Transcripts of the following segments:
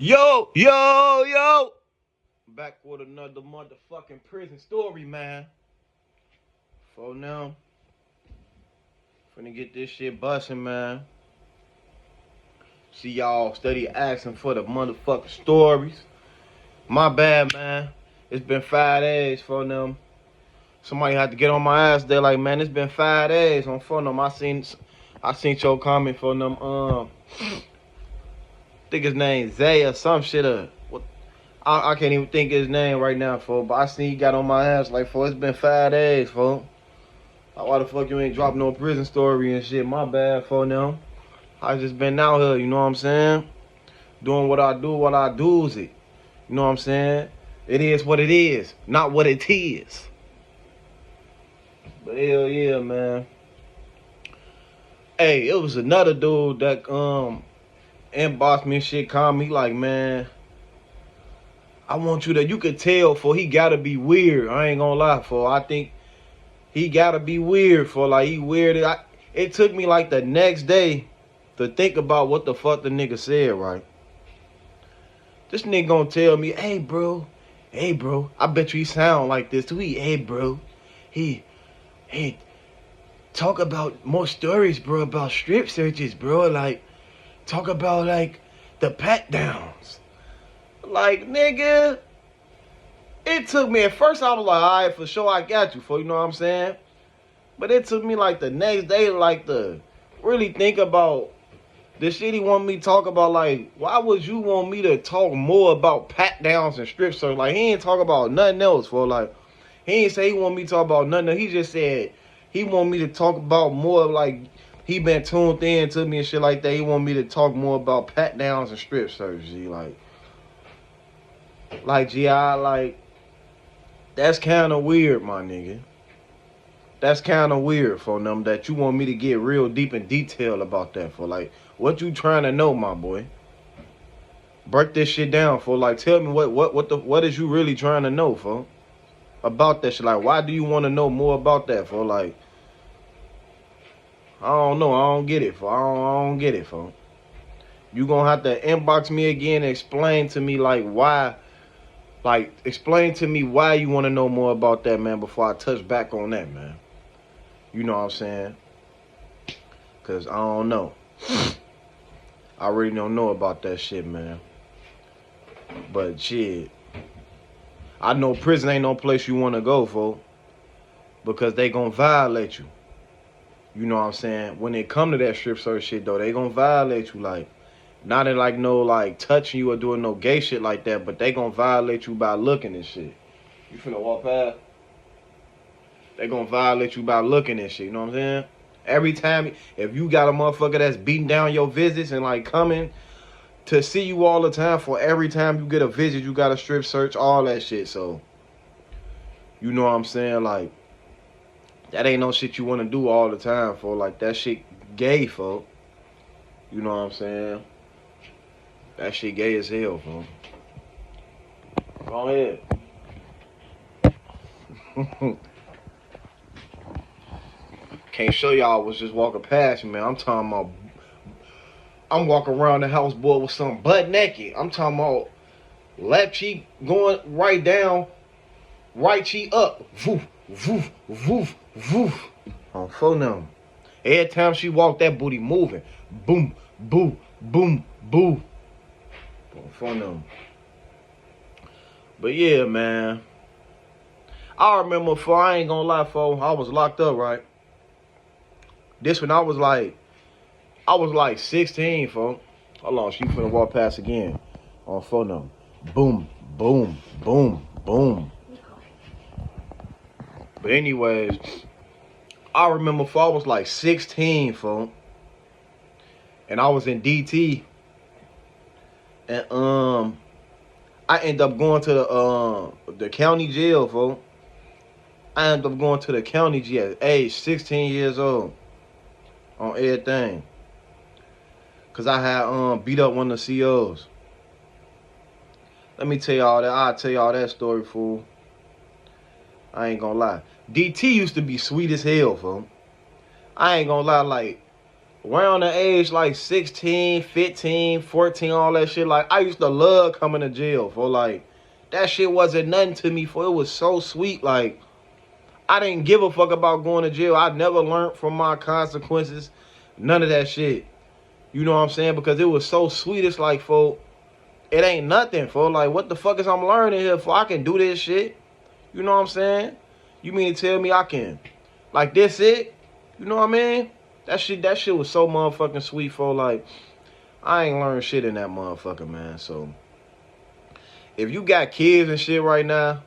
Yo, yo, yo. Back with another motherfucking prison story, man. For now, finna get this shit bustin', man. See y'all steady asking for the motherfucking stories. My bad, man. It's been 5 days for them. Somebody had to get on my ass. They're like, man, it's been 5 days on for them. I seen your comment for them. Think his name Zay or some shit. I can't even think his name right now, folks. But I seen he got on my ass like, folks, it's been 5 days, folks. Why the fuck you ain't dropping no prison story and shit? My bad, for them. I just been out here, you know what I'm saying? Doing what I do is it. You know what I'm saying? It is what it is, not what it is. But hell yeah, man. Hey, it was another dude that inboxed me and shit, called me like, man, I want you could tell for he gotta be weird. I ain't gonna lie, for I think he gotta be weird, for like he weird. It took me like the next day to think about what the fuck the nigga said, right? This nigga gonna tell me, hey bro, I bet you he sound like this too. Hey bro, hey, talk about more stories, bro, about strip searches, bro. Like, talk about like the pat downs. Like, nigga, it took me, at first I was like, all right, for sure, I got you, for, you know what I'm saying? But it took me like the next day, like, to really think about the shit he want me to talk about. Like, why would you want me to talk more about pat downs and strip search? Like, he ain't talk about nothing else, for, like, he ain't say he want me to talk about nothing else. He just said he want me to talk about more, like, he been tuned in to me and shit like that. He want me to talk more about pat downs and strip search, G. Like, G.I., like, that's kind of weird, my nigga. That's kind of weird for them that you want me to get real deep in detail about that, for like, what you trying to know, my boy? Break this shit down, for like, tell me what is you really trying to know, for about that shit? Like, why do you want to know more about that, for like, I don't know, I don't get it, for I don't get it, for you gonna have to inbox me again and explain to me like why. Like, explain to me why you want to know more about that, man, before I touch back on that, man. You know what I'm saying? Because I don't know. I really don't know about that shit, man. But, shit, I know prison ain't no place you want to go, for, because they going to violate you. You know what I'm saying? When it come to that strip search shit, though, they going to violate you, like, not in like no like touching you or doing no gay shit like that, but they gonna violate you by looking and shit. You finna walk past? They gonna violate you by looking and shit, you know what I'm saying? Every time, if you got a motherfucker that's beating down your visits and like coming to see you all the time, for every time you get a visit, you got a strip search, all that shit. So, you know what I'm saying? Like, that ain't no shit you wanna do all the time, for like that shit gay, for. You know what I'm saying? That shit gay as hell, bro. Go ahead. Can't show y'all, I was just walking past me, man. I'm talking about, I'm walking around the house, boy, with some butt naked. I'm talking about left cheek going right down, right cheek up. Voof, voof, voof, voof. On phone number. Every time she walked, that booty moving. Boom, boo, boom, boo. On phone number. But yeah, man. I remember, for I ain't gonna lie, for I was locked up, right? This when I was like 16, for. Hold on, she finna walk past again. On phone number. Boom, boom, boom, boom. But anyways, I remember, for I was like 16, for. And I was in DT. And I ended up going to the county jail, for. I ended up going to the county jail at age 16 years old. On everything. Cause I had beat up one of the COs. Let me tell y'all that. I'll tell y'all that story, fool. I ain't gonna lie. DT used to be sweet as hell, fool. I ain't gonna lie, like, around the age like 16, 15, 14, all that shit. Like, I used to love coming to jail, for like, that shit wasn't nothing to me, for it was so sweet. Like, I didn't give a fuck about going to jail. I never learned from my consequences. None of that shit. You know what I'm saying? Because it was so sweet. It's like, for it ain't nothing, for like, what the fuck is I'm learning here for? I can do this shit. You know what I'm saying? You mean to tell me I can, like, this it? You know what I mean? That shit was so motherfucking sweet, for like, I ain't learned shit in that motherfucker, man. So, if you got kids and shit right now,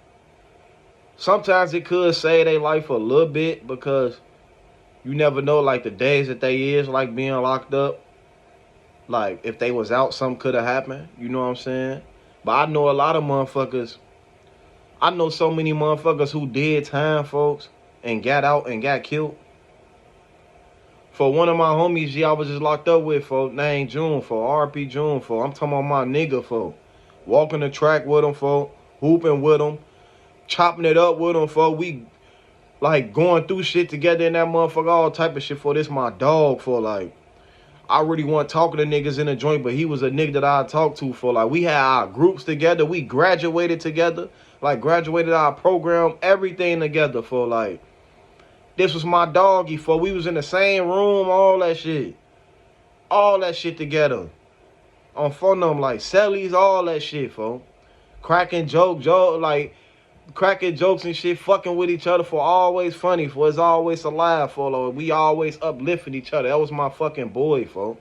sometimes it could save their life a little bit, because you never know, like, the days that they is, like, being locked up. Like, if they was out, something could have happened. You know what I'm saying? But I know a lot of motherfuckers. I know so many motherfuckers who did time, folks, and got out and got killed. For one of my homies, I was just locked up with, folks, named June, for RP June, for I'm talking about my nigga, for walking the track with him, for hooping with him, chopping it up with him, for we like going through shit together in that motherfucker, all type of shit, for this my dog, for like, I really want talking to niggas in the joint, but he was a nigga that I talked to, for like, we had our groups together, we graduated together, like graduated our program, everything together, for like, this was my doggy, for we was in the same room, all that shit. All that shit together. On phone them, like, cellies, all that shit, for cracking jokes, like, cracking jokes and shit, fucking with each other, for always funny, for it's always alive, for like, we always uplifting each other. That was my fucking boy, for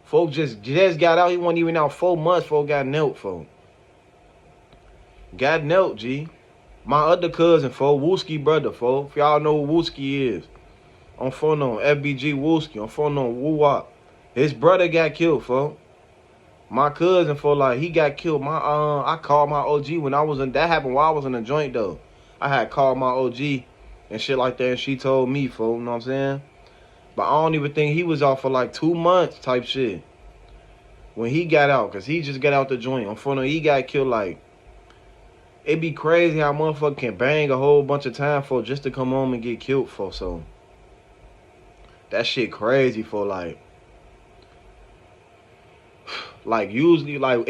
folk just got out. He wasn't even out 4 months, folk got knelt, for got knelt, G. My other cousin, for Wooski brother, for if y'all know who Wooski is, on phone on FBG Wooski, on phone on Woo Wop. His brother got killed, for my cousin, for like, he got killed. I called my OG when I was in, that happened while I was in the joint, though. I had called my OG and shit like that, and she told me, for, you know what I'm saying? But I don't even think he was out for like 2 months type shit when he got out, because he just got out the joint. On phone on, he got killed. Like, it be crazy how motherfucker can bang a whole bunch of time, for just to come home and get killed, for. So that shit crazy, for like usually, like,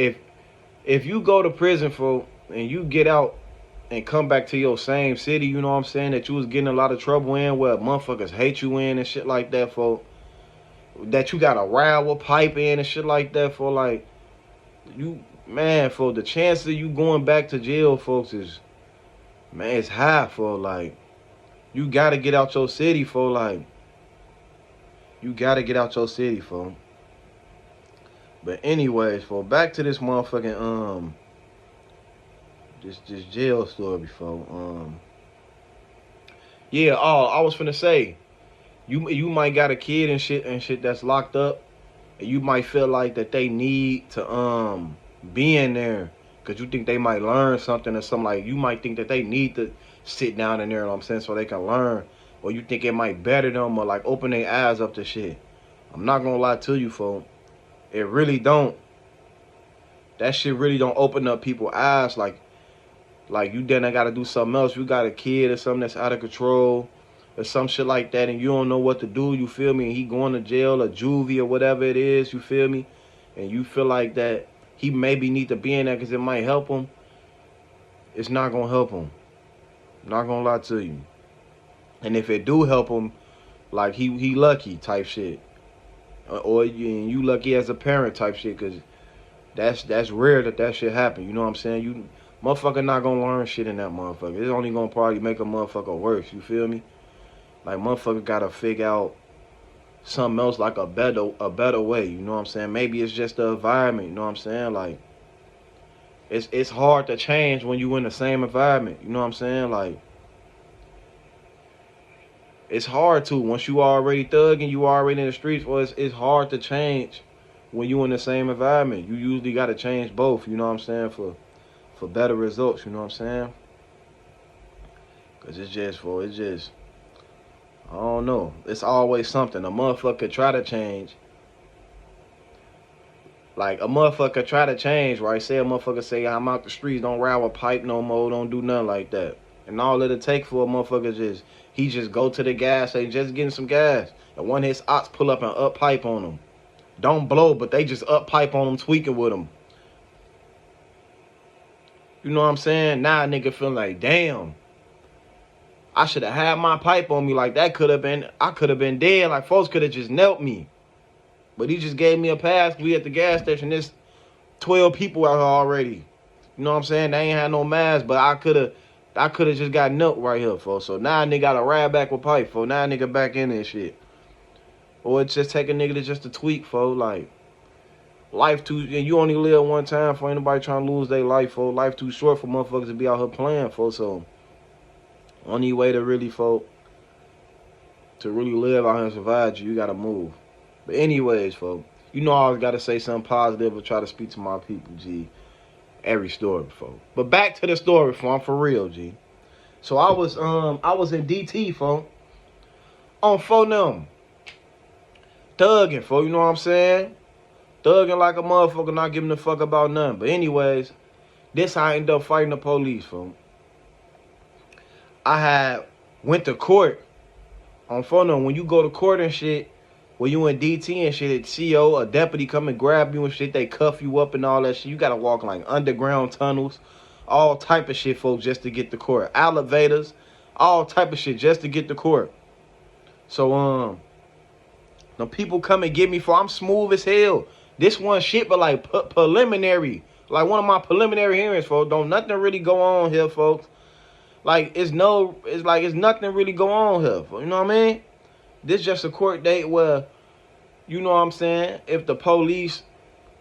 if you go to prison, for, and you get out and come back to your same city, you know what I'm saying, that you was getting a lot of trouble in, where motherfuckers hate you in and shit like that, for that you got a row pipe in and shit like that, for like, you, man, for the chance of you going back to jail, folks, is, man, it's high, for like, you gotta get out your city, for like, you gotta get out your city, for. But anyways, for back to this motherfucking this jail story, before yeah, I was finna say, you might got a kid and shit that's locked up, and you might feel like that they need to be in there, because you think they might learn something or something. Like, you might think that they need to sit down in there, you know what I'm saying, so they can learn, or you think it might better them, or like open their eyes up to shit. I'm not gonna lie to you, folks. It really don't. That shit really don't open up people's eyes. Like you then I gotta do something else. You got a kid or something that's out of control, or some shit like that, and you don't know what to do, you feel me? And he going to jail or juvie or whatever it is, you feel me? And you feel like that he maybe need to be in there because it might help him. It's not gonna help him. Not gonna lie to you. And if it do help him, like, he lucky type shit. Or you lucky as a parent type shit, because that's rare that shit happen. You know what I'm saying? You motherfucker not gonna learn shit in that motherfucker. It's only gonna probably make a motherfucker worse. You feel me? Like, motherfucker gotta figure out something else, like a better way. You know what I'm saying? Maybe it's just the environment. You know what I'm saying? Like, it's hard to change when you in the same environment. You know what I'm saying? Like, it's hard to, once you already thugging, you already in the streets, well, it's hard to change when you in the same environment. You usually got to change both, you know what I'm saying, for better results, you know what I'm saying? Because it's just, I don't know. It's always something. A motherfucker try to change. Like, a motherfucker try to change, right? Say a motherfucker say, I'm out the streets, don't ride with pipe no more, don't do nothing like that. And all it'll take for a motherfucker he just go to the gas station, just getting some gas. And one of his ops pull up and up pipe on him. Don't blow, but they just up pipe on him, tweaking with him. You know what I'm saying? Now a nigga feeling like, damn, I should have had my pipe on me. Like I could have been dead. Like folks could have just knelt me. But he just gave me a pass. We at the gas station. There's 12 people out here already. You know what I'm saying? They ain't had no mask, but I could have just got knelt right here, folks. So now a nigga got to ride back with pipe, folks. Now a nigga back in this shit. Or it's just take a nigga to just a tweak, folks. Like, life too, and you only live one time for anybody trying to lose their life, folks. Life too short for motherfuckers to be out here playing, folks. So, only way to really, folks, to really live out here and survive you got to move. But anyways, folks, you know I always got to say something positive or try to speak to my people, G. Every story, folks. But back to the story, folks. I'm for real, G. So I was in DT, folks. On phone them. Thugging, folks. You know what I'm saying? Thugging like a motherfucker, not giving a fuck about nothing. But anyways, this how I ended up fighting the police, folks. I had went to court on phone them. When you go to court and shit, when you in DT and shit, CO, a deputy come and grab you and shit, they cuff you up and all that shit. You gotta walk like underground tunnels, all type of shit, folks, just to get to court. Elevators, all type of shit just to get to court. So, the people come and get me for I'm smooth as hell. This one shit, but like preliminary, like one of my preliminary hearings, folks. Don't nothing really go on here, folks. Like it's nothing really go on here, folks. You know what I mean? This just a court date where, you know what I'm saying, if the police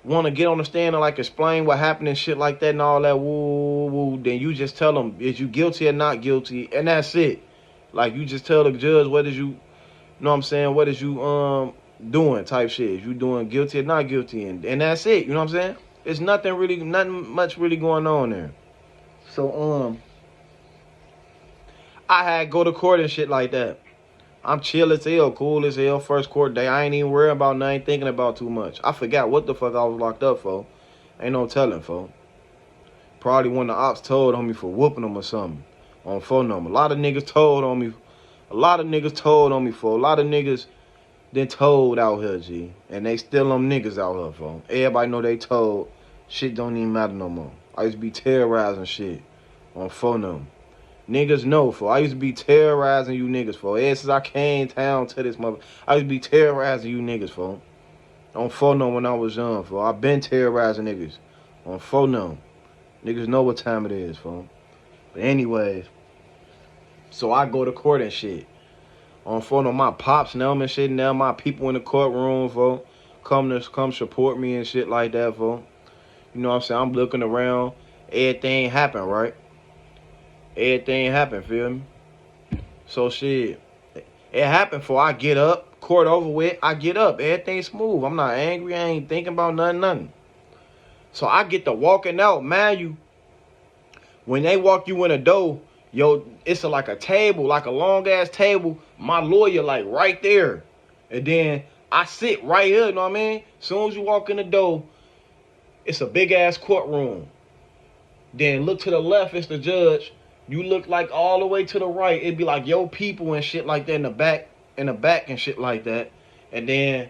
want to get on the stand and like explain what happened and shit like that and all that, woo, then you just tell them, is you guilty or not guilty, and that's it. Like you just tell the judge what is you know what I'm saying, what is you doing type shit. Is you doing guilty or not guilty, and that's it. You know what I'm saying? It's nothing much really going on there. So I had go to court and shit like that. I'm chill as hell, cool as hell. First court day, I ain't even worrying about nothing, thinking about too much. I forgot what the fuck I was locked up for. Ain't no telling, folks. Probably when the ops told on me for whooping them or something on phone number. A lot of niggas told on me. A lot of niggas told on me, for a lot of niggas then told out here, G. And they still them niggas out here, folks. Everybody know they told. Shit don't even matter no more. I used to be terrorizing shit on phone number. Niggas know, for I used to be terrorizing you niggas, for ever since I came town to this mother, I used to be terrorizing you niggas, for on phone number when I was young, for I been terrorizing niggas on phone number. Niggas know what time it is, for. But anyways, so I go to court and shit. On phone on my pops now and shit, now my people in the courtroom, for come support me and shit like that, for. You know what I'm saying? I'm looking around, everything happened, right? Everything happened, feel me? So shit, it happened before I get up, court over with, I get up, everything smooth. I'm not angry, I ain't thinking about nothing. So I get to walking out, man, when they walk you in the door, yo, it's like a table, like a long ass table, my lawyer like right there. And then I sit right here, you know what I mean? Soon as you walk in the door, it's a big ass courtroom. Then look to the left, it's the judge. You look like all the way to the right, it'd be like your people and shit like that in the back and shit like that. And then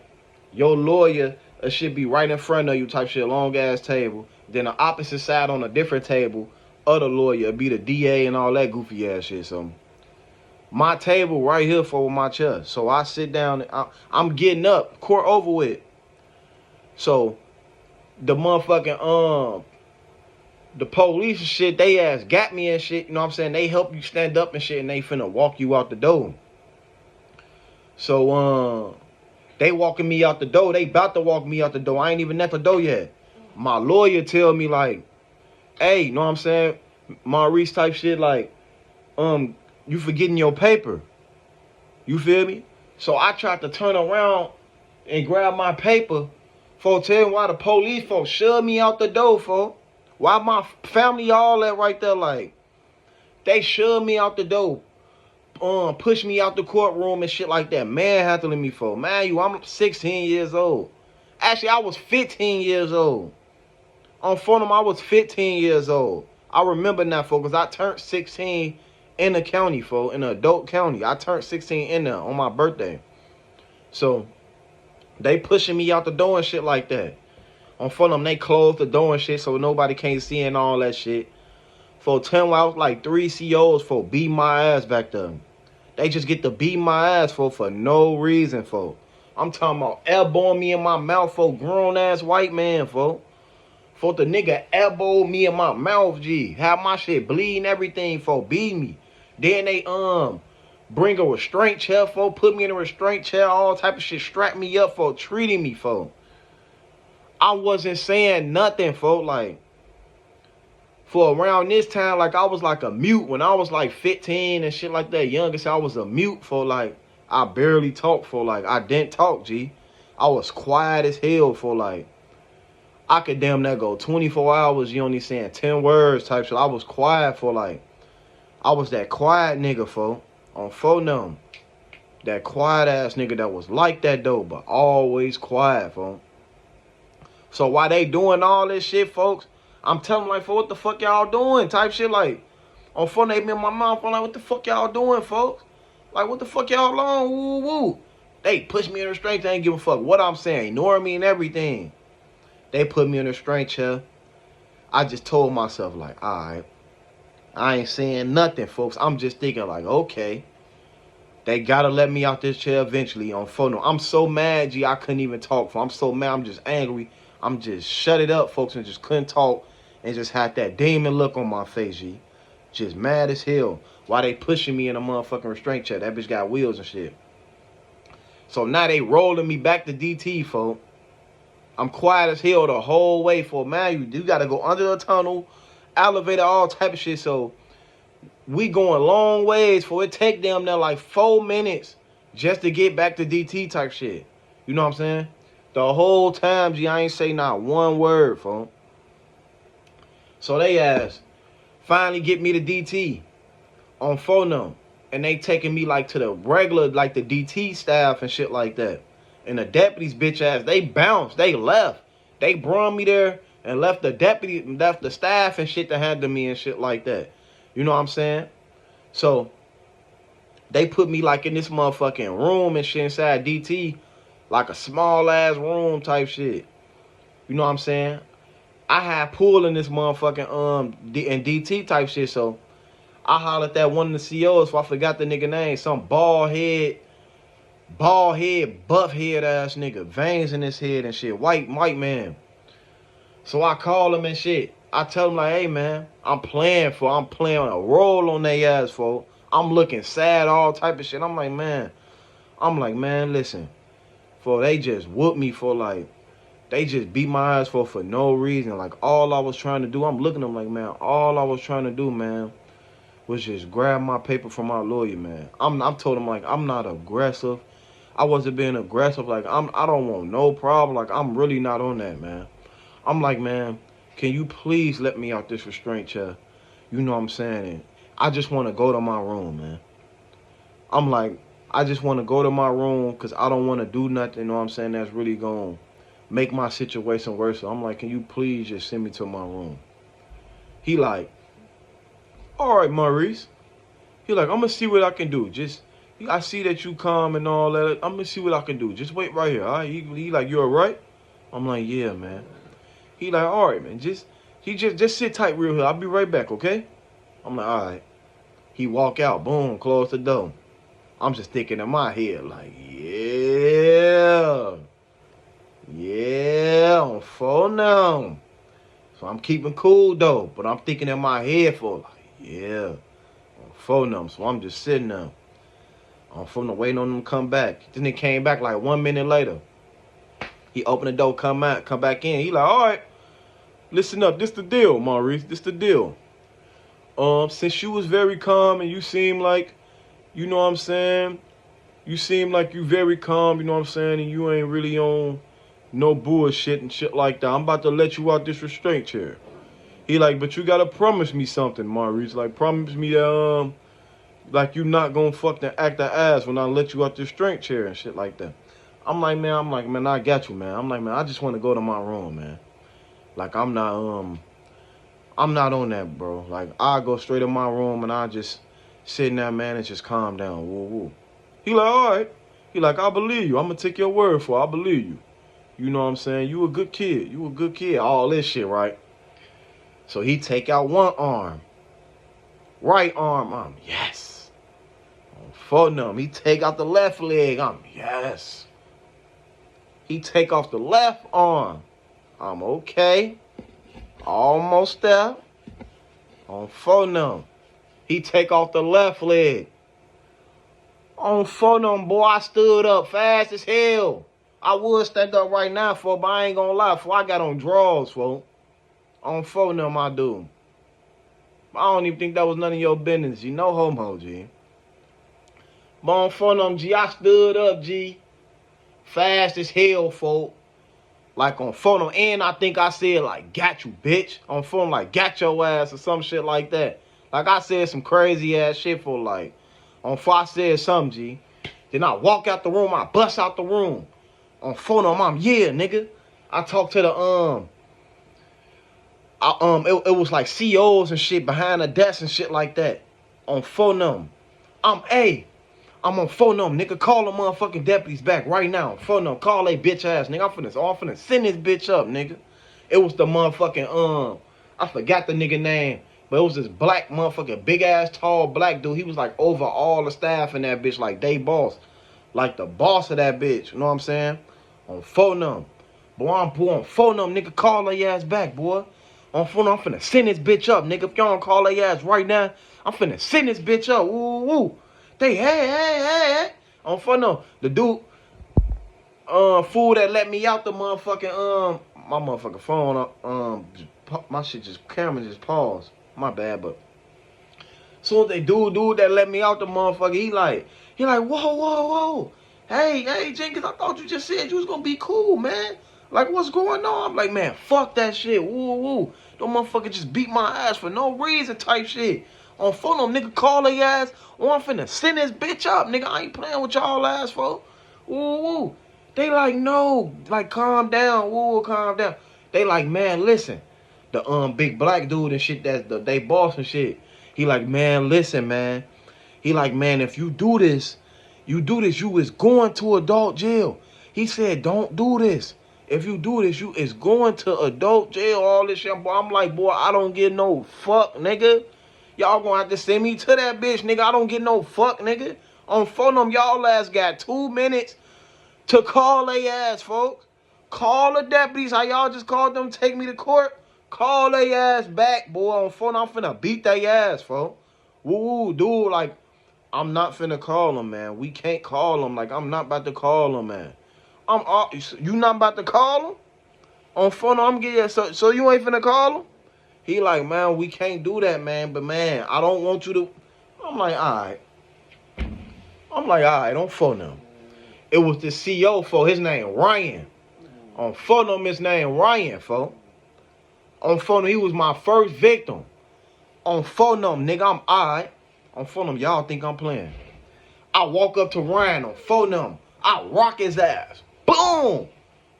your lawyer should be right in front of you type shit, long ass table. Then the opposite side on a different table, other lawyer be the DA and all that goofy ass shit. So my table right here for my chair. So I sit down, I'm getting up, court over with. So the motherfucking the police and shit, they ass got me and shit, you know what I'm saying? They help you stand up and shit, and they finna walk you out the door. So, they walking me out the door. They about to walk me out the door. I ain't even at the door yet. My lawyer tell me like, hey, you know what I'm saying? My Reese type shit like, you forgetting your paper. You feel me? So I tried to turn around and grab my paper for telling why the police folks shoved me out the door, for. Why my family all that right there, like, they shoved me out the door, pushed me out the courtroom and shit like that, manhandling me for. Man, I'm 16 years old. Actually, I was 15 years old. On phone, I was 15 years old. I remember that, for, because I turned 16 in the county, folks, in the adult county. I turned 16 in there on my birthday. So they pushing me out the door and shit like that. On front of them, they closed the door and shit so nobody can't see and all that shit. For 10 I was like 3 COs for beat my ass back then. They just get to beat my ass for no reason, for. I'm talking about elbowing me in my mouth for grown ass white man, for. For the nigga elbowed me in my mouth, G. Have my shit bleeding everything, for beat me. Then they bring a restraint chair, for, put me in a restraint chair, all type of shit, strap me up, for, treating me, for. I wasn't saying nothing, for, like, for around this time, like, I was like a mute when I was like 15 and shit like that. Youngest, I was a mute, for, like, I barely talked, for, like, I didn't talk, G. I was quiet as hell, for, like, I could damn near go 24 hours, you only saying 10 words type shit. I was quiet, for, like, I was that quiet nigga, for, on phone. That quiet ass nigga that was like that, though, but always quiet, for. So while they doing all this shit, folks, I'm telling them, like, for what the fuck y'all doing? Type shit, like, on phone, they be in my mouth. I'm like, what the fuck y'all doing, folks? Like, what the fuck y'all on? Woo, woo. They push me in a restraint. They ain't give a fuck what I'm saying. Ignore me and everything. They put me in a restraint chair. I just told myself, like, all right, I ain't saying nothing, folks. I'm just thinking, like, okay, they gotta let me out this chair eventually on phone. I'm so mad, G, I couldn't even talk. I'm so mad. I'm just angry. I'm just shut it up, folks, and just couldn't talk. And just had that demon look on my face, G. Just mad as hell. While they pushing me in a motherfucking restraint chair. That bitch got wheels and shit. So now they rolling me back to DT, folks. I'm quiet as hell the whole way, for man. You gotta go under the tunnel, elevator, all type of shit. So we going long ways, for it take them there like 4 minutes just to get back to DT type shit. You know what I'm saying? The whole time, G, I ain't say not one word, folks. So they ass finally get me to DT on phone, and they taking me like to the regular, like the DT staff and shit like that. And the deputies, bitch ass, they bounced, they left. They brought me there and left the deputy, left the staff and shit to handle me and shit like that. You know what I'm saying? So they put me like in this motherfucking room and shit inside DT, like a small ass room type shit. You know what I'm saying? I had pool in this motherfucking in DT type shit, so I hollered at one of the COs, so I forgot the nigga name. Some bald head, buff head ass nigga, veins in his head and shit, white man. So I call him and shit. I tell him like, hey man, I'm playing a role on their ass, for. I'm looking sad, all type of shit. I'm like, man, listen, for they just whooped me, for like. They just beat my ass for no reason. Like, all I was trying to do, I'm looking at them like, man, all I was trying to do, man, was just grab my paper from my lawyer, man. I told him, like, I'm not aggressive. I wasn't being aggressive. Like, I don't want no problem. Like, I'm really not on that, man. I'm like, man, can you please let me out this restraint chair? You know what I'm saying? And I just want to go to my room, man. I'm like, I just want to go to my room because I don't want to do nothing, you know what I'm saying, that's really going to make my situation worse. So I'm like, can you please just send me to my room? He like, all right, Maurice. He like, I'm going to see what I can do. I see that you calm and all that. I'm going to see what I can do. Just wait right here, all right? He like, you all right? I'm like, yeah, man. He like, all right, man. Just sit tight real here. I'll be right back, okay? I'm like, all right. He walk out. Boom, close the door. I'm just thinking in my head, like, yeah. Yeah, on phone now. So I'm keeping cool though, but I'm thinking in my head for like, yeah, on phone now. So I'm just sitting there. I'm phone waiting on them to come back. Then he came back like 1 minute later. He opened the door, come back in. He like, all right, listen up. This the deal, Maurice. This the deal. Since you was very calm and you seem like, you know what I'm saying, you seem like you very calm, you know what I'm saying, and you ain't really on no bullshit and shit like that. I'm about to let you out this restraint chair. He like, but you gotta promise me something, Maurice. Like, promise me that, like you not gonna fucking act the ass when I let you out this restraint chair and shit like that. I'm like, man, I got you, man. I'm like, man, I just want to go to my room, man. Like, I'm not on that, bro. Like, I go straight to my room and I just Sitting there, man, and just calm down. Woo, woo. He like, all right. He like, I believe you. I'm going to take your word for it. I believe you. You know what I'm saying? You a good kid. You a good kid. All this shit, right? So he take out one arm. Right arm. Yes. On phone he take out the left leg. Yes. He take off the left arm. I'm okay. Almost there. On phone he take off the left leg. On phone boy, I stood up fast as hell. I would stand up right now, but I ain't gonna lie, I got on drawers, folks. On phone I do. I don't even think that was none of your business, G. No homo, G. But on phone G, I stood up, G. Fast as hell, folk. Like on phone and I think I said, like, got you, bitch. On phone, like, got your ass or some shit like that. Like, I said some crazy ass shit for, like, on phone I said something, G. Then I walk out the room, I bust out the room. On phone I'm, yeah, nigga. I talked to the, it was like COs and shit behind the desk and shit like that. On phone I'm on phone nigga. Call the motherfucking deputies back right now. Phone call they bitch ass, nigga. I'm finna send this bitch up, nigga. It was the motherfucking, I forgot the nigga name. But it was this black motherfucking big ass tall black dude. He was like over all the staff in that bitch, like they boss. Like the boss of that bitch. You know what I'm saying? On phone Boy, I'm on phone nigga. Call their ass back, boy. On phone I'm finna send this bitch up, nigga. If y'all don't call their ass right now, I'm finna send this bitch up. Woo, woo. They, hey. On phone the dude, fool that let me out the motherfucking, my motherfucking phone, my shit camera just paused. My bad, but soon as they dude that let me out the motherfucker, he like, whoa. Hey, Jenkins, I thought you just said you was gonna be cool, man. Like, what's going on? I'm like, man, fuck that shit. Woo. Don't motherfucker just beat my ass for no reason type shit. On phone nigga, call their ass. Or I'm finna send this bitch up, nigga. I ain't playing with y'all ass, folks. Woo. They like, no. Like, calm down. Woo, calm down. They like, man, listen. The big black dude and shit, that's they boss and shit. He like, man, listen, man. He like, man, if you do this, you is going to adult jail. He said, don't do this. If you do this, you is going to adult jail, all this shit. Boy, I'm like, boy, I don't get no fuck, nigga. Y'all gonna have to send me to that bitch, nigga. I don't get no fuck, nigga. On phone y'all ass got 2 minutes to call they ass, folks. Call the deputies, how y'all just called them, take me to court. Call they ass back, boy. On phone, I'm finna beat they ass, folks. Woo, dude, like, I'm not finna call them, man. We can't call them. Like, I'm not about to call them, man. You not about to call them? On phone, I'm getting, so you ain't finna call them? He like, man, we can't do that, man. But, man, I don't want you to. I'm like, all right, don't phone them. It was the CO for his name, Ryan. On phone him, his name, Ryan, folks. On phone him, he was my first victim. On phone him, nigga, I'm all right. On phone him, y'all think I'm playing. I walk up to Ryan on phone him. I rock his ass. Boom!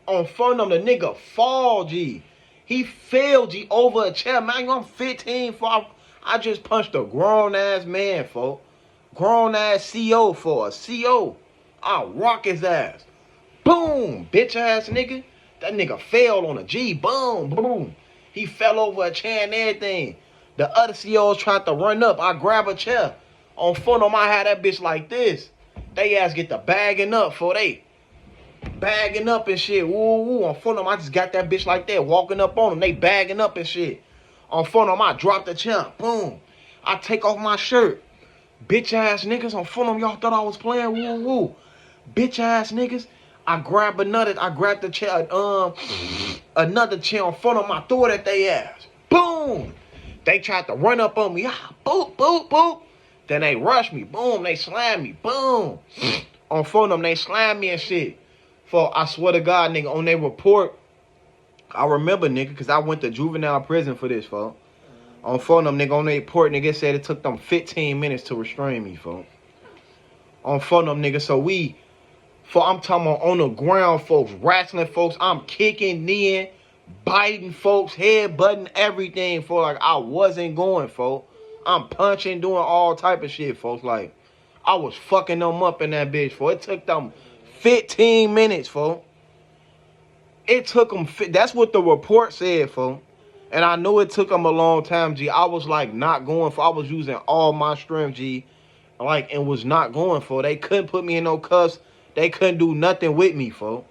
On phone him, the nigga fall, G. He fell, G, over a chair. Man, I'm 15, I just punched a grown-ass man, folks. Grown-ass CO for a CO. I rock his ass. Boom! Bitch-ass nigga. That nigga fell on a G. Boom. He fell over a chair and everything. The other COs tried to run up. I grab a chair. On phone I had that bitch like this. They ass get the bagging up for they. Bagging up and shit. Woo. On phone I just got that bitch like that. Walking up on them. They bagging up and shit. On phone I drop the chair. Boom. I take off my shirt. Bitch ass niggas. On phone y'all thought I was playing. Woo. Bitch ass niggas. I grab the chair. Another chair on phone I throw it at they ass. Boom. They tried to run up on me. Boop. Then they rushed me. Boom. They slammed me. Boom. On phone they slammed me and shit. For I swear to God, nigga, on their report, I remember, nigga, because I went to juvenile prison for this, folks. On phone nigga, on their report, nigga, said it took them 15 minutes to restrain me, folks. On phone nigga, so I'm talking about on the ground, folks, wrestling, folks. I'm kicking, kneeing, biting, folks, head butting, everything, for like I wasn't going, folks. I'm punching, doing all type of shit, folks. Like, I was fucking them up in that bitch, folks. It took them 15 minutes, folks. It took them, that's what the report said, folks. And I know it took them a long time, G. I was like not going for, I was using all my strength, G. Like, and was not going for. They couldn't put me in no cuffs. They couldn't do nothing with me, folks.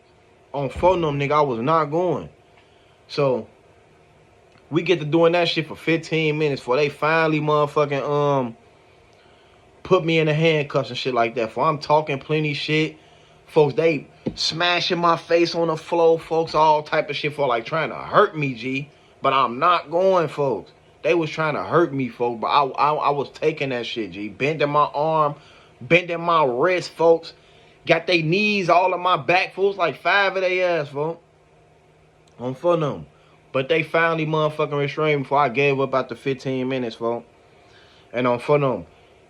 On phone them, nigga, I was not going. So, we get to doing that shit for 15 minutes before they finally motherfucking, put me in the handcuffs and shit like that. For I'm talking plenty shit. Folks, they smashing my face on the floor, folks, all type of shit for like trying to hurt me, G. But I'm not going, folks. They was trying to hurt me, folks, but I was taking that shit, G. Bending my arm, bending my wrist, folks. Got they knees all in my back, folks, like 5 of their ass, folks. On for them. But they finally motherfucking restrained me before I gave up after 15 minutes, folks. And on for them.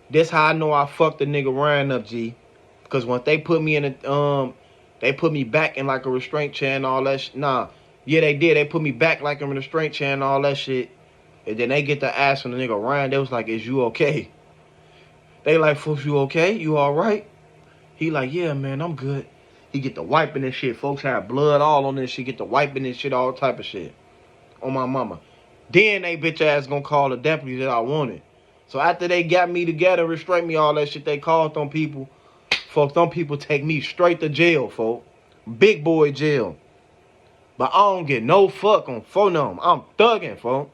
This how I know I fucked the nigga Ryan up, G. Because once they put me in a, they put me back in like a restraint chair and all that shit. Nah, yeah, they did. They put me back like in a restraint chair and all that shit. And then they get to ask from the nigga Ryan. They was like, is you okay? They like, folks, you okay? You all right? He like, yeah, man, I'm good. He get to wiping this shit. Folks had blood all on this shit. Get to wiping this shit, all type of shit. On my mama. Then they bitch ass gonna call the deputy that I wanted. So after they got me together, restrained me, all that shit, they called them people. Folks, them people take me straight to jail, folks. Big boy jail. But I don't get no fuck on phone them. I'm thugging, folks.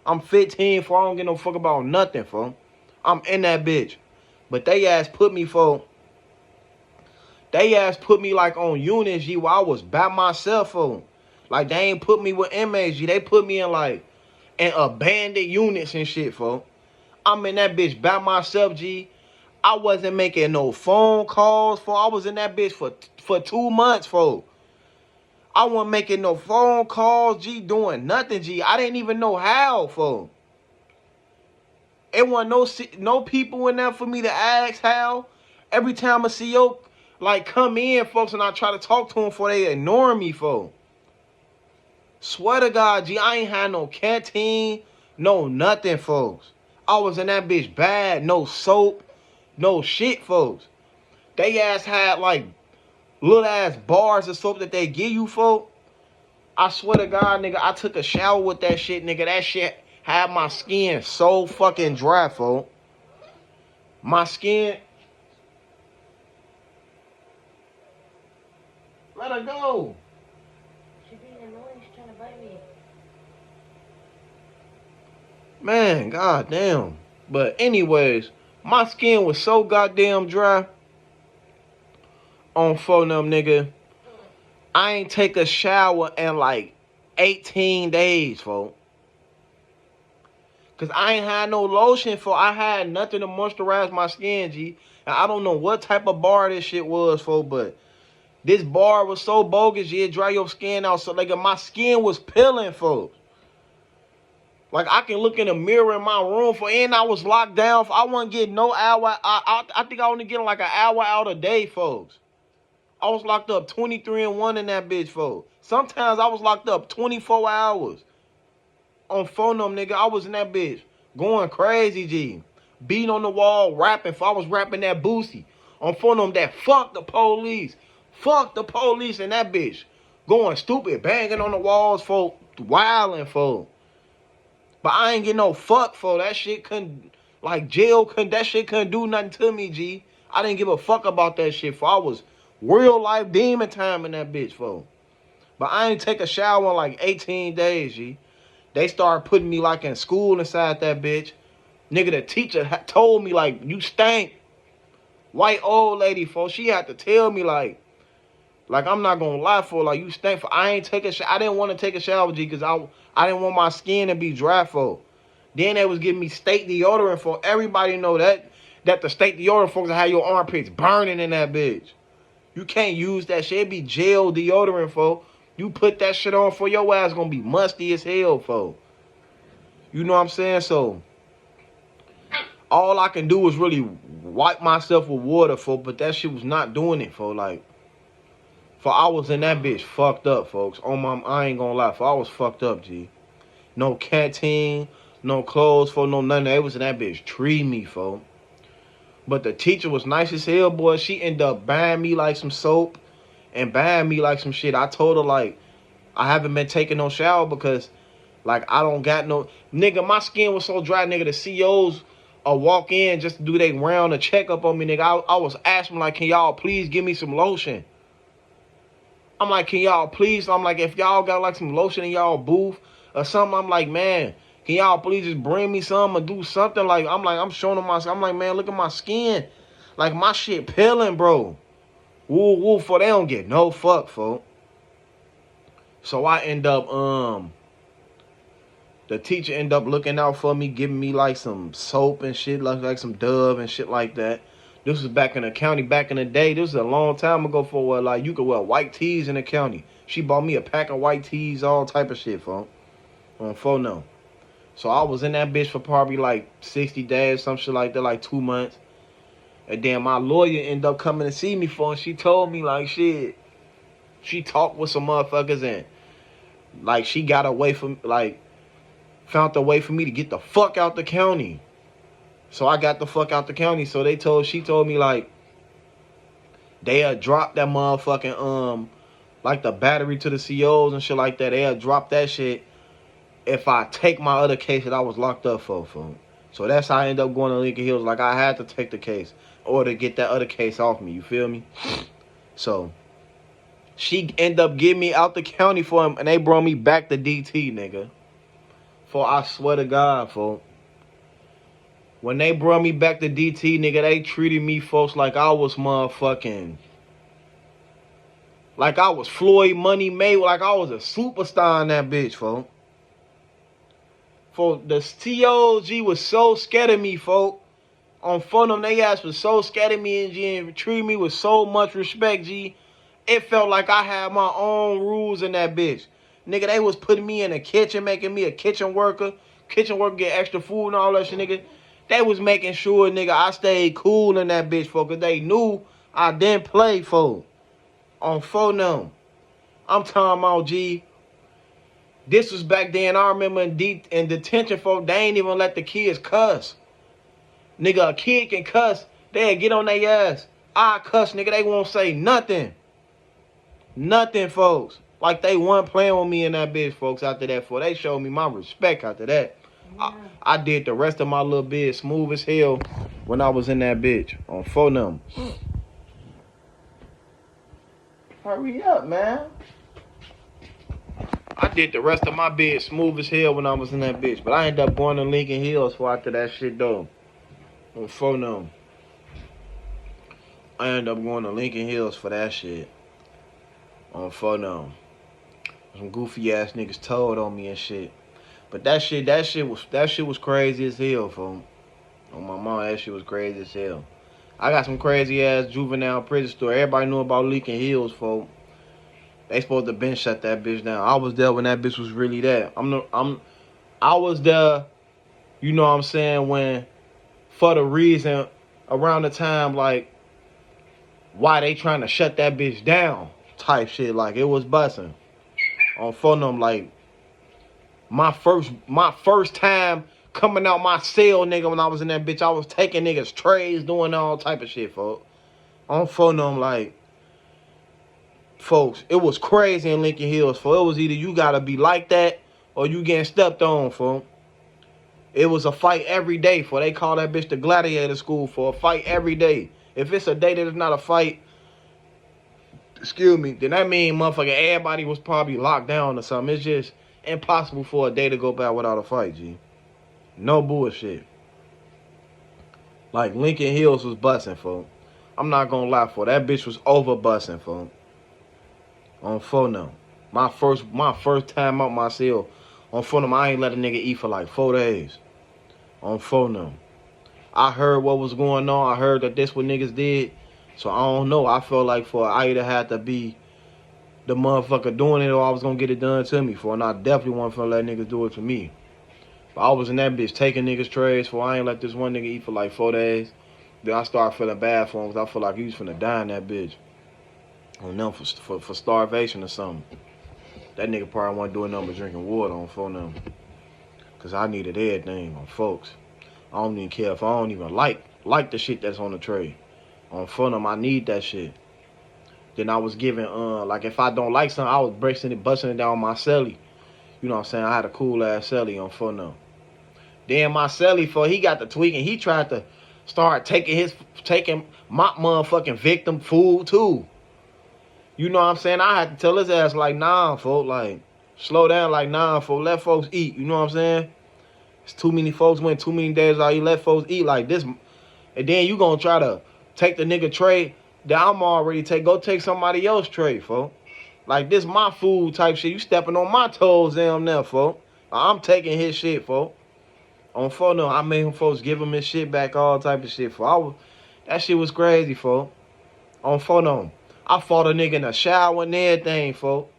I'm 15, folks. I don't get no fuck about nothing, folks. I'm in that bitch. But they ass put me, folks. They ass put me like on units, G, where I was by myself, folks. Like they ain't put me with inmates, G. They put me in like in abandoned units and shit, folks. I'm in that bitch by myself, G. I wasn't making no phone calls, folks. I was in that bitch for 2 months, folks. I wasn't making no phone calls, G, doing nothing, G. I didn't even know how, folks. It wasn't no people in there for me to ask how. Every time a CO like come in, folks, and I try to talk to them before they ignore me, folks. Swear to God, G, I ain't had no canteen, no nothing, folks. I was in that bitch bad, no soap, no shit, folks. They ass had like little ass bars of soap that they give you, folks. I swear to God, nigga, I took a shower with that shit, nigga. That shit had my skin so fucking dry, folks. My skin. Let her go. She being annoying. She's trying to bite me. Man, goddamn. But anyways, my skin was so goddamn dry. On phone them, nigga. I ain't take a shower in like 18 days, folks. Cause I ain't had no lotion, for I had nothing to moisturize my skin, G. And I don't know what type of bar this shit was, folks, but this bar was so bogus, it dry your skin out. So like my skin was peeling, folks. Like I can look in the mirror in my room, and I was locked down. I wasn't getting no hour. I think I only getting like an hour out a day, folks. I was locked up 23-1 in that bitch, folks. Sometimes I was locked up 24 hours. On phone them, nigga, I was in that bitch going crazy, G. Beating on the wall, rapping. I was rapping that Boosie. On phone them that fuck the police. Fuck the police and that bitch. Going stupid, banging on the walls, folks. Wilding, folks. But I ain't get no fuck, for that shit couldn't, like jail couldn't, that shit couldn't do nothing to me, G. I didn't give a fuck about that shit, for I was real life demon time in that bitch, for. But I ain't take a shower in like 18 days, G. They started putting me like in school inside that bitch. Nigga, the teacher told me like, you stink. White old lady, folks, she had to tell me like I'm not gonna lie, for like you stink. For I ain't take a shower. I didn't want to take a shower, G, because I didn't want my skin to be dry, for. Then they was giving me state deodorant, for. Everybody know that the state deodorant, folks, have your armpits burning in that bitch. You can't use that shit. It be gel deodorant, for. You put that shit on, for your ass gonna be musty as hell, for. You know what I'm saying? So all I can do is really wipe myself with water, for. But that shit was not doing it, for. Like, for I was in that bitch fucked up, folks. I ain't gonna lie, for I was fucked up, G. No canteen, no clothes, for no nothing. They was in that bitch treat me, for. But the teacher was nice as hell, boy. She ended up buying me like some soap and buying me like some shit. I told her like I haven't been taking no shower because like I don't got no nigga. My skin was so dry, nigga. The COs walk in just to do they round a checkup on me, nigga. I was asking like, can y'all please give me some lotion? I'm like, can y'all please? I'm like, if y'all got like some lotion in y'all booth or something, I'm like, man, can y'all please just bring me some or do something? Like, I'm showing them my, I'm like, man, look at my skin. Like, my shit peeling, bro. Woo, woo, for they don't get no fuck, folk. So I end up, the teacher end up looking out for me, giving me like some soap and shit, like some Dove and shit like that. This was back in the county, back in the day. This was a long time ago for where like you could wear white tees in the county. She bought me a pack of white tees, all type of shit, folk. On phone no. So I was in that bitch for probably like 60 days, some shit like that, like 2 months. And then my lawyer ended up coming to see me for, and she told me like shit. She talked with some motherfuckers and like she got away from like found a way for me to get the fuck out the county. So I got the fuck out the county. So she told me like they'll drop that motherfucking like the battery to the COs and shit like that. They'll drop that shit if I take my other case that I was locked up for. So that's how I ended up going to Lincoln Hills. Like I had to take the case or to get that other case off me. You feel me? So she ended up getting me out the county for him, and they brought me back to DT, nigga. For I swear to God, folks. When they brought me back to DT, nigga, they treated me, folks, like I was motherfucking... Like I was Floyd Money Mayweather, like I was a superstar in that bitch, folks. For the TOG was so scared of me, folks. On phone them, they ass was so scared of me and G, and treated me with so much respect, G. It felt like I had my own rules in that bitch. Nigga, they was putting me in the kitchen, making me a kitchen worker. Kitchen worker get extra food and all that shit, nigga. They was making sure, nigga, I stayed cool in that bitch, folks. Cause they knew I didn't play, folks. On phone them. I'm talking about, G. This was back then. I remember in detention, folks, they ain't even let the kids cuss. Nigga, a kid can cuss. They'll get on their ass. I cuss, nigga. They won't say nothing. Nothing, folks. Like they weren't playing with me in that bitch, folks, after that. For they showed me my respect after that. Yeah. I did the rest of my little bit smooth as hell when I was in that bitch. On phone them. Hurry up, man. I did the rest of my bid smooth as hell when I was in that bitch. But I ended up going to Lincoln Hills for after that shit, though. On phone them. I ended up going to Lincoln Hills for that shit. On phone them. Some goofy ass niggas told on me and shit. But that shit was crazy as hell, folks. On my mom, that shit was crazy as hell. I got some crazy ass juvenile prison story. Everybody knew about Lincoln Hills, folks. They supposed to been shut that bitch down. I was there when that bitch was really there. I was there, you know what I'm saying, when for the reason around the time like why they trying to shut that bitch down type shit. Like it was busting. On phone them like my first time coming out my cell, nigga, when I was in that bitch, I was taking niggas trays, doing all type of shit, folks. On phone them like, folks, it was crazy in Lincoln Hills, folks. It was either you gotta be like that or you getting stepped on, folks. It was a fight every day, folks. They call that bitch the gladiator school, for a fight every day. If it's a day that is not a fight, excuse me, then that mean motherfucker everybody was probably locked down or something. It's just impossible for a day to go by without a fight, G. No bullshit. Like Lincoln Hills was busting, folks. I'm not gonna lie, for that bitch was over busting, folks. On phone now. My first time out my cell. On phone them, I ain't let a nigga eat for like 4 days. On phone them. I heard what was going on. I heard that this what niggas did. So I don't know. I felt like for I either had to be the motherfucker doing it or I was gonna get it done to me for. And I definitely wasn't finna let niggas do it to me. But I was in that bitch taking niggas trays for. I ain't let this one nigga eat for like 4 days. Then I started feeling bad for him because I feel like he was finna die in that bitch. On them for starvation or something. That nigga probably wasn't doing nothing but drinking water on phone them. Cause I needed everything on folks. I don't even care if I don't even like the shit that's on the tray. On front of them, I need that shit. Then I was giving, like if I don't like something, I was busting it down my celly. You know what I'm saying? I had a cool ass celly on front of them. Then my celly, he got the tweaking. He tried to start taking my motherfucking victim food too. You know what I'm saying? I had to tell his ass like, nah, folks, like, slow down, like, nah, folks, let folks eat. You know what I'm saying? It's too many folks went too many days out. You let folks eat like this, and then you gonna try to take the nigga tray that I'm already go take somebody else's tray, folks. Like this my food type shit. You stepping on my toes, damn there, folks. I'm taking his shit, folks. On phone, no, I made him folks give him his shit back, all type of shit, folks. That shit was crazy, folks. On phone, no. I fought a nigga in the shower and everything, folks.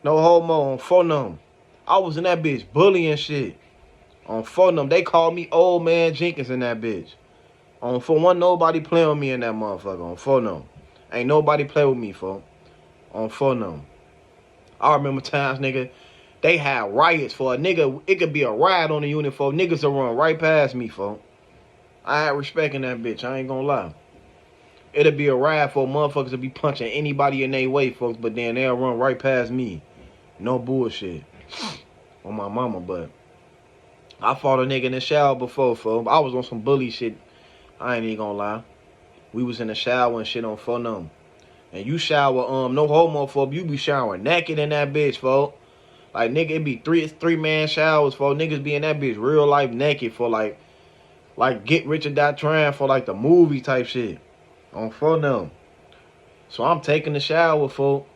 No homo, on phone, no. I was in that bitch bullying shit. On phone, no. They called me Old Man Jenkins in that bitch. On phone, one, nobody play with me in that motherfucker. On phone, no. Ain't nobody play with me, folks. On phone, no. I remember times, nigga, they had riots for a nigga. It could be a riot on the unit, folks. Niggas will run right past me, folks. I had respect in that bitch. I ain't gonna lie. It'll be a riot for motherfuckers to be punching anybody in their way, folks, but then they'll run right past me. No bullshit. On my mama, but I fought a nigga in the shower before, folks. I was on some bully shit. I ain't even gonna lie. We was in the shower and shit on phone number. And you shower, no homophobe, you be showering naked in that bitch, folks. Like, nigga, it be three-man showers, folks. Niggas be in that bitch real life naked for, like Get Rich or Die Trying for, like, the movie type shit. On phone them. So I'm taking the shower, folks.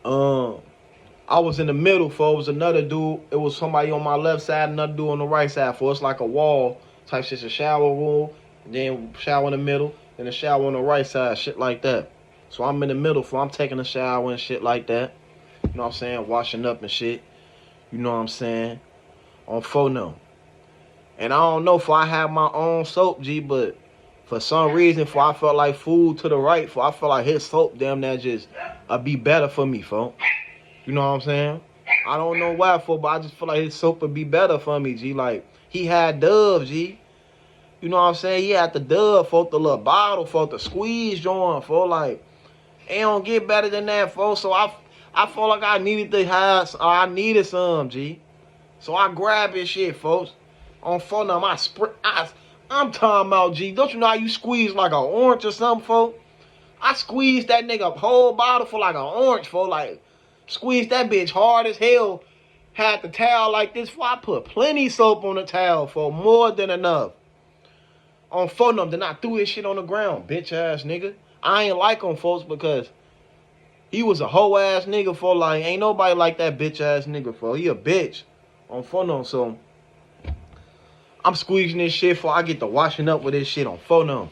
I was in the middle, folks. It was another dude. It was somebody on my left side, another dude on the right side, folks. It's like a wall type shit. It's a shower room, then shower in the middle, then a shower on the right side, shit like that. So I'm in the middle, folks. I'm taking a shower and shit like that. You know what I'm saying? Washing up and shit. You know what I'm saying? On phone. And I don't know if I have my own soap, G, but for some reason, I felt like food to the right, I felt like his soap damn that just be better for me, folks. You know what I'm saying? I don't know why, but I just feel like his soap would be better for me, G. Like, he had Dove, G. You know what I'm saying? He had the Dove, folks, the little bottle, folks, the squeeze joint, folks. Like, it don't get better than that, folks. So I felt like I needed to have, I needed some, G. So I grabbed his shit, folks. On phone number, I'm talking about, G. Don't you know how you squeeze like an orange or something, folks? I squeezed that nigga a whole bottle for like an orange, folks. Like, squeezed that bitch hard as hell. Had the towel like this, folks. I put plenty soap on the towel, for more than enough. On phone number, then I threw his shit on the ground, bitch ass nigga. I ain't like him, folks, because he was a hoe ass nigga, for like, ain't nobody like that bitch ass nigga, for he a bitch. On phone number, so I'm squeezing this shit for I get to washing up with this shit on phone number.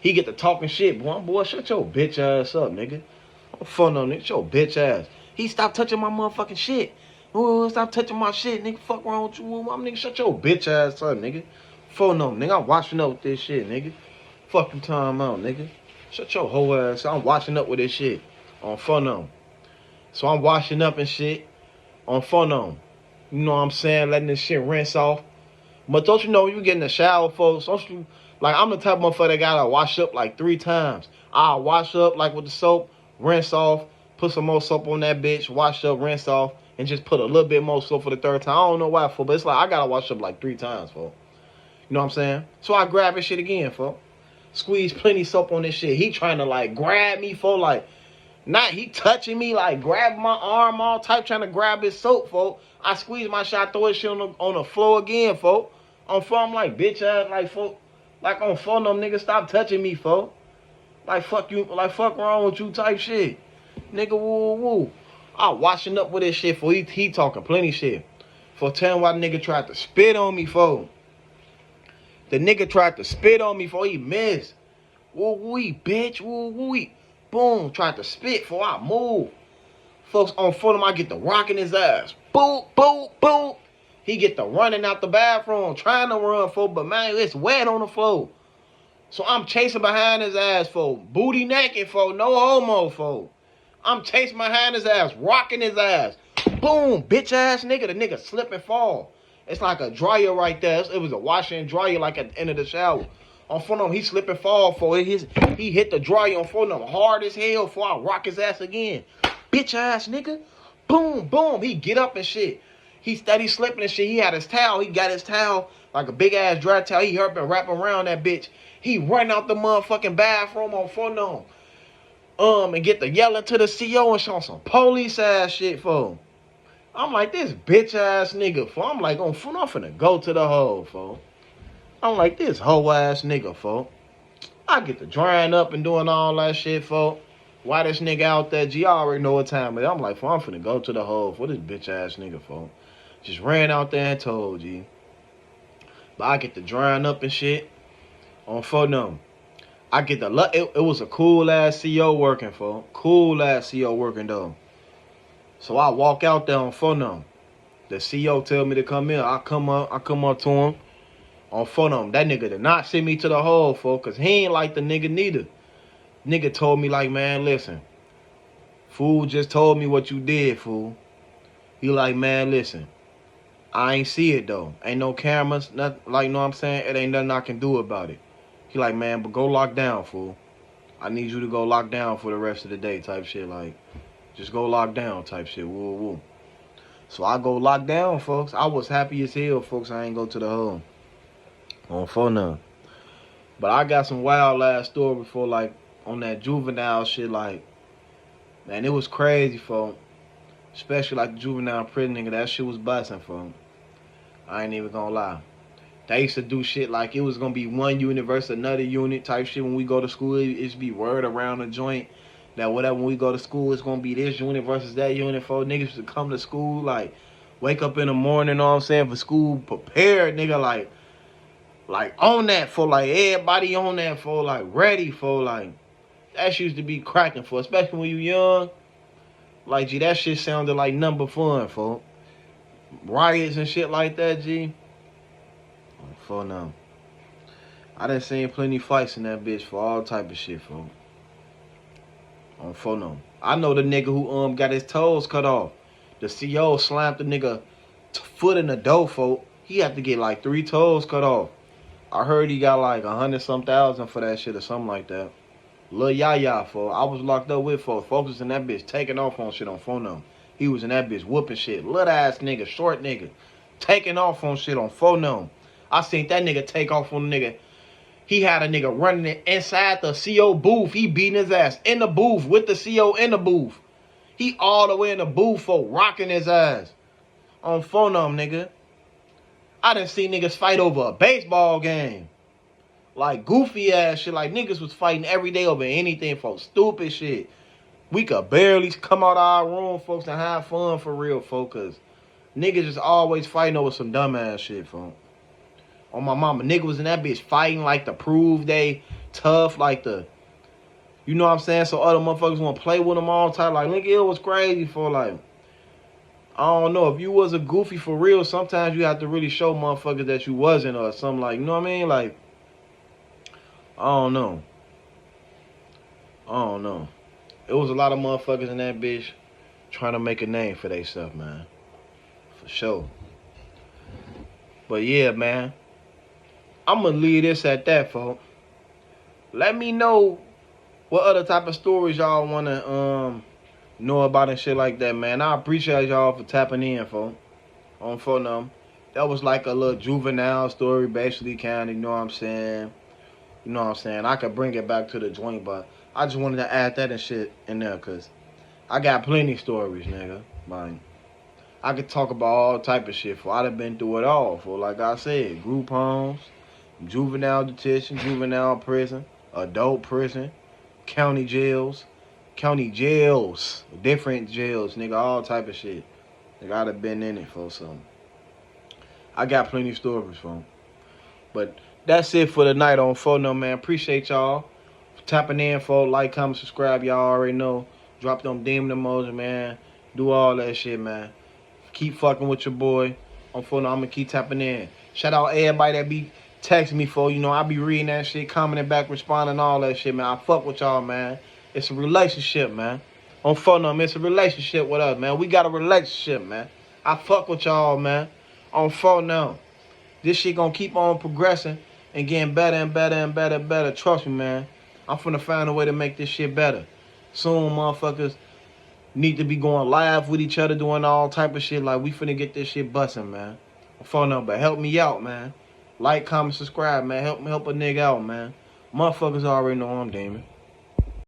He get to talking shit, boy, shut your bitch ass up, nigga. On phone number, nigga, your bitch ass. He stopped touching my motherfucking shit. Oh, stop touching my shit, nigga. Fuck wrong with you, mom, nigga. Shut your bitch ass up, nigga. Phone number, nigga. I'm washing up with this shit, nigga. Fuck you time out, nigga. Shut your whole ass. I'm washing up with this shit on phone number. So I'm washing up and shit on phone number. You know what I'm saying? Letting this shit rinse off. But don't you know when you get in the shower, folks? Don't you, like, I'm the type of motherfucker that gotta wash up like 3 times. I'll wash up like with the soap, rinse off, put some more soap on that bitch, wash up, rinse off, and just put a little bit more soap for the 3rd time. I don't know why, folks, but it's like I gotta wash up like 3 times, folks. You know what I'm saying? So I grab his shit again, folks. Squeeze plenty soap on this shit. He trying to like grab me, folks, like, not he touching me, like grabbing my arm, all type, trying to grab his soap, folks. I squeeze my shit, I throw his shit on the floor again, folks. On phone, I'm like, bitch ass, like, folks. Like, on phone, them niggas stop touching me, folks. Like, fuck you, like, fuck wrong with you type shit. Nigga, woo, woo. I washing up with this shit, for he talking plenty shit. For telling why the nigga tried to spit on me, folks. The nigga tried to spit on me, for he missed. Woo, wee, bitch, woo, wee. Boom, tried to spit, for I move. Folks, on phone, I get the rock in his ass. Boom, boom, boom. He get the running out the bathroom, trying to run, folks, but man, it's wet on the floor. So I'm chasing behind his ass, folks. Booty naked, folks. No homo, folks. I'm chasing behind his ass, rocking his ass. Boom, bitch ass nigga. The nigga slip and fall. It's like a dryer right there. It was a washer and dryer like at the end of the shower. On front of him, he slip and fall for it. He hit the dryer on front of him hard as hell before I rock his ass again. Bitch ass nigga. Boom, boom. He get up and shit. He steady slipping and shit. He had his towel. He got his towel like a big ass dry towel. He hurt and wrap around that bitch. He run out the motherfucking bathroom on front of him. And get the yelling to the CO and show some police ass shit for him. I'm like, this bitch ass nigga, fo. I'm like, I'm finna go to the hole, fo. I'm like, this hoe ass nigga, fo. I get to drying up and doing all that shit, fo. Why this nigga out there, G, I already know what time it is. I'm like, fo, I'm finna go to the hole for this bitch ass nigga, fo. Just ran out there and told, G. But I get to drying up and shit on phone them. I get the luck. It was a cool ass CO working, fo. Cool ass CO working, though. So I walk out there on phone them. The CO tell me to come in. I come up to him on phone them. That nigga did not send me to the hole, folks, because he ain't like the nigga neither. Nigga told me like, man, listen. Fool just told me what you did, fool. He like, man, listen. I ain't see it, though. Ain't no cameras, nothing, like, you know what I'm saying? It ain't nothing I can do about it. He like, man, but go lock down, fool. I need you to go lock down for the rest of the day type shit, like. Just go lock down type shit. Woo, woo. So I go lock down, folks. I was happy as hell, folks. I ain't go to the hole. On phone none. But I got some wild ass story before, like, on that juvenile shit, like, man, it was crazy, folks. Especially like the juvenile prison nigga. That shit was busting, folks. I ain't even gonna lie. They used to do shit like it was gonna be one unit versus another unit type shit. When we go to school, it used to be word around the joint that whatever when we go to school, it's gonna be this unit versus that unit. For niggas to come to school, like wake up in the morning, know what I'm saying, for school prepared, nigga, like on that for like everybody on that for like ready for like that shit used to be cracking for, especially when you young. Like G, that shit sounded like number fun for riots and shit like that, G. For now, I done seen plenty fights in that bitch for all type of shit, for. On phone. I know the nigga who got his toes cut off. The CO slammed the nigga foot in the door, folk. He had to get like 3 toes cut off. I heard he got like 100-some thousand for that shit or something like that. Lil Yaya, folk. I was locked up with folks. Folks was in that bitch taking off on shit on phone. He was in that bitch whooping shit. Little ass nigga, short nigga, taking off on shit on phone. I seen that nigga take off on the nigga. He had a nigga running inside the CO booth. He beating his ass in the booth with the CO in the booth. He all the way in the booth for rocking his ass. On phone nigga. I done seen niggas fight over a baseball game. Like goofy ass shit. Like niggas was fighting every day over anything for stupid shit. We could barely come out of our room, folks, and have fun for real, folks. Cause niggas just always fighting over some dumb ass shit, folks. On my mama, nigga was in that bitch fighting like to prove they tough, like the, you know what I'm saying? So other motherfuckers want to play with them all the time. Like, nigga, it was crazy for like, I don't know, if you was a goofy for real, sometimes you have to really show motherfuckers that you wasn't or something like, you know what I mean? Like, I don't know. It was a lot of motherfuckers in that bitch trying to make a name for theyself, man. For sure. But yeah, man. I'm going to leave this at that, folks. Let me know what other type of stories y'all want to know about and shit like that, man. I appreciate y'all for tapping in, folks. On phone them. That was like a little juvenile story, basically, kind of, you know what I'm saying? You know what I'm saying? I could bring it back to the joint, but I just wanted to add that and shit in there, because I got plenty of stories, nigga. Like, I could talk about all type of shit, for I done been through it all, for like I said, group homes, juvenile detention, juvenile prison, adult prison, county jails, different jails, nigga, all type of shit. Nigga, I done been in it for something. I got plenty of stories for them. But that's it for the night on phone number, man. Appreciate y'all for tapping in, for like, comment, subscribe. Y'all already know. Drop them demon emojis, man. Do all that shit, man. Keep fucking with your boy. On phone, I'm gonna keep tapping in. Shout out everybody that be texting me for, you know, I be reading that shit, commenting back, responding, all that shit, man. I fuck with y'all, man. It's a relationship, man. On phone number, it's a relationship with us, man. We got a relationship, man. I fuck with y'all, man. On phone now. This shit gonna keep on progressing and getting better and better and better and better. Trust me, man. I'm finna find a way to make this shit better. Soon, motherfuckers need to be going live with each other, doing all type of shit. Like, we finna get this shit busting, man. Phone number, help me out, man. Like, comment, subscribe, man. Help a nigga out, man. Motherfuckers already know I'm Damon.